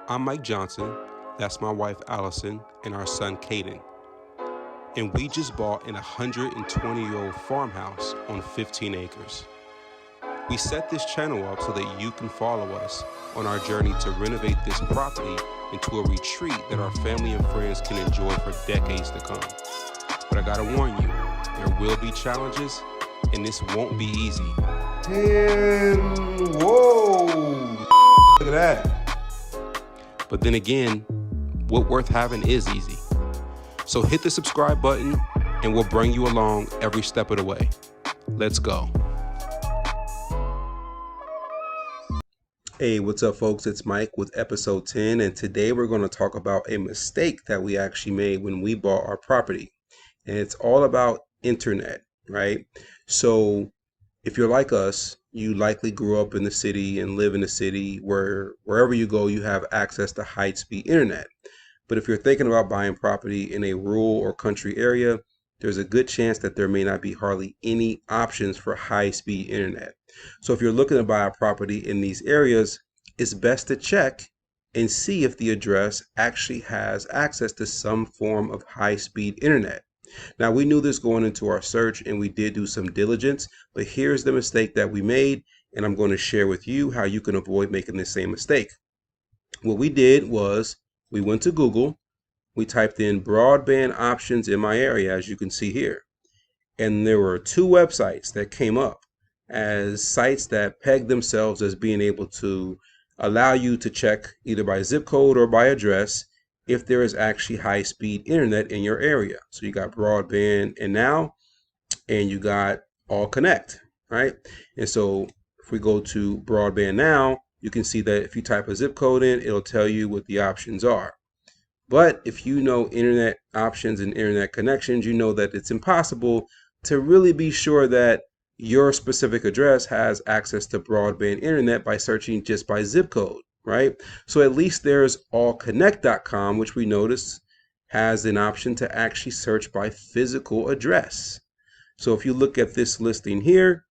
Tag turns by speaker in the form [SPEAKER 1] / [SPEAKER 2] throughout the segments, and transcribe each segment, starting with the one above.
[SPEAKER 1] I'm Mike Johnson, that's my wife Allison, and our son Caden. And we just bought an 120-year-old farmhouse on 15 acres. We set this channel up so that you can follow us on our journey to renovate this property into a retreat that our family and friends can enjoy for decades to come. But I gotta warn you, there will be challenges, and this won't be easy.
[SPEAKER 2] And whoa, look at that.
[SPEAKER 1] But then again, what worth having is easy. So hit the subscribe button and we'll bring you along every step of the way. Let's go. Hey, what's up folks? It's Mike with episode 10, and today we're going to talk about a mistake that we actually made when we bought our property. And it's all about internet, right? So if you're like us, you likely grew up in the city and live in a city where wherever you go, you have access to high-speed internet. But if you're thinking about buying property in a rural or country area, there's a good chance that there may not be hardly any options for high-speed internet. So if you're looking to buy a property in these areas, it's best to check and see if the address actually has access to some form of high-speed internet. Now, we knew this going into our search and we did do some diligence, but here's the mistake that we made, and I'm going to share with you how you can avoid making the same mistake. What we did was we went to Google, we typed in broadband options in my area, as you can see here, and there were two websites that came up as sites that pegged themselves as being able to allow you to check either by zip code or by address if there is actually high-speed internet in your area. So you got Broadband and Now, and you got All Connect, right? And so if we go to Broadband Now, you can see that if you type a zip code in, it'll tell you what the options are. But if you know internet options and internet connections, you know that it's impossible to really be sure that your specific address has access to broadband internet by searching just by zip code, right? So at least there's allconnect.com, which we notice has an option to actually search by physical address. So if you look at this listing here,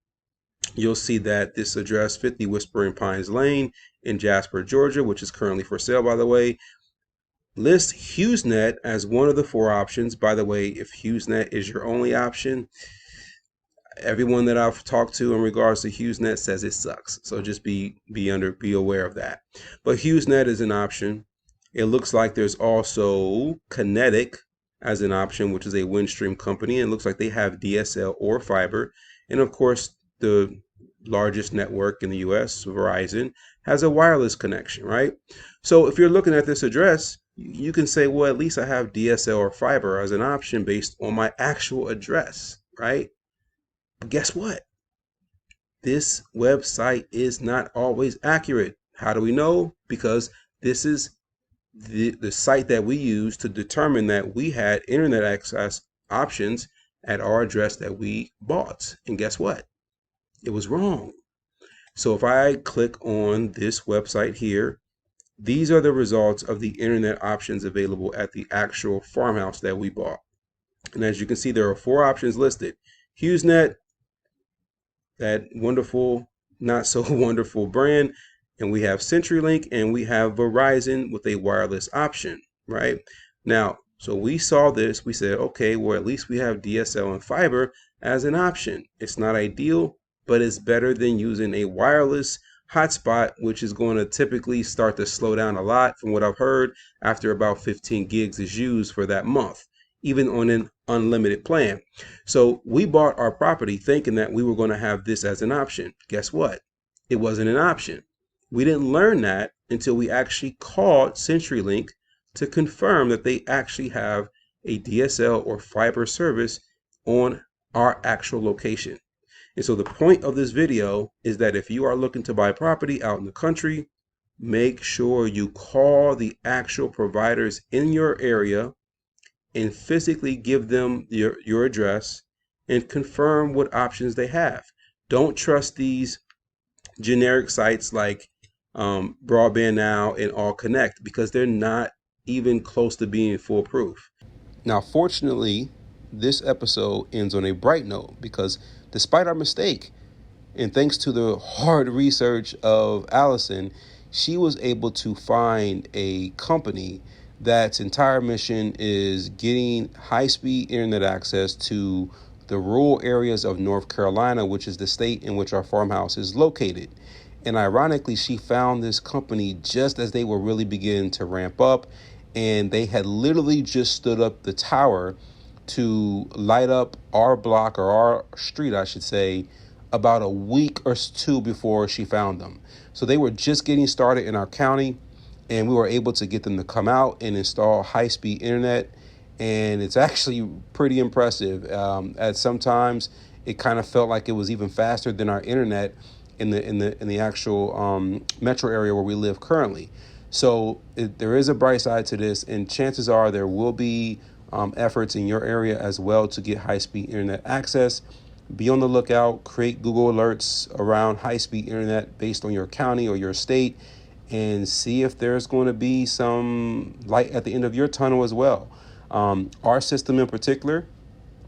[SPEAKER 1] you'll see that this address, 50 Whispering Pines Lane in Jasper, Georgia, which is currently for sale, by the way, lists HughesNet as one of the four options. By the way, if HughesNet is your only option, everyone that I've talked to in regards to HughesNet says it sucks. So just be aware of that. But HughesNet is an option. It looks like there's also Kinetic as an option, which is a Windstream company. And it looks like they have DSL or fiber. And of course, the largest network in the US, Verizon, has a wireless connection, right? So if you're looking at this address, you can say, well, at least I have DSL or fiber as an option based on my actual address, right? But guess what? This website is not always accurate. How do we know? Because this is the site that we use to determine that we had internet access options at our address that we bought. And guess what? It was wrong. So if I click on this website here, these are the results of the internet options available at the actual farmhouse that we bought. And as you can see, there are four options listed. HughesNet, that wonderful, not so wonderful brand, and we have CenturyLink, and we have Verizon with a wireless option, right? Now, so we saw this, we said, okay, well, at least we have DSL and fiber as an option. It's not ideal, but it's better than using a wireless hotspot, which is going to typically start to slow down a lot from what I've heard after about 15 gigs is used for that month, even on an unlimited plan. So we bought our property thinking that we were going to have this as an option. Guess what? It wasn't an option. We didn't learn that until we actually called CenturyLink to confirm that they actually have a DSL or fiber service on our actual location. And so the point of this video is that if you are looking to buy property out in the country, make sure you call the actual providers in your area and physically give them your address and confirm what options they have. Don't trust these generic sites like Broadband Now and All Connect, because they're not even close to being foolproof. Now, fortunately, this episode ends on a bright note, because despite our mistake, and thanks to the hard research of Allison, she was able to find a company that's entire mission is getting high-speed internet access to the rural areas of North Carolina, which is the state in which our farmhouse is located. And ironically, she found this company just as they were really beginning to ramp up, and they had literally just stood up the tower to light up our block, or our street, I should say, about a week or two before she found them. So they were just getting started in our county, and we were able to get them to come out and install high-speed internet. And it's actually pretty impressive. At sometimes it kind of felt like it was even faster than our internet in the actual metro area where we live currently. So there is a bright side to this, and chances are there will be efforts in your area as well to get high-speed internet access. Be on the lookout. Create Google alerts around high-speed internet based on your county or your state, and see if there's going to be some light at the end of your tunnel as well. Our system in particular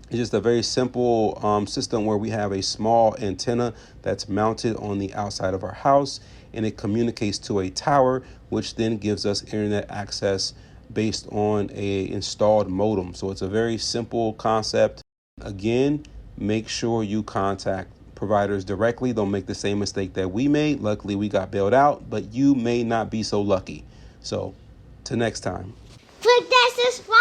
[SPEAKER 1] is just a very simple system where we have a small antenna that's mounted on the outside of our house, and it communicates to a tower, which then gives us internet access based on a installed modem. So it's a very simple concept. Again, make sure you contact providers directly. Don't make the same mistake that we made. Luckily, we got bailed out, but you may not be so lucky. So, till next time.
[SPEAKER 3] Click that subscribe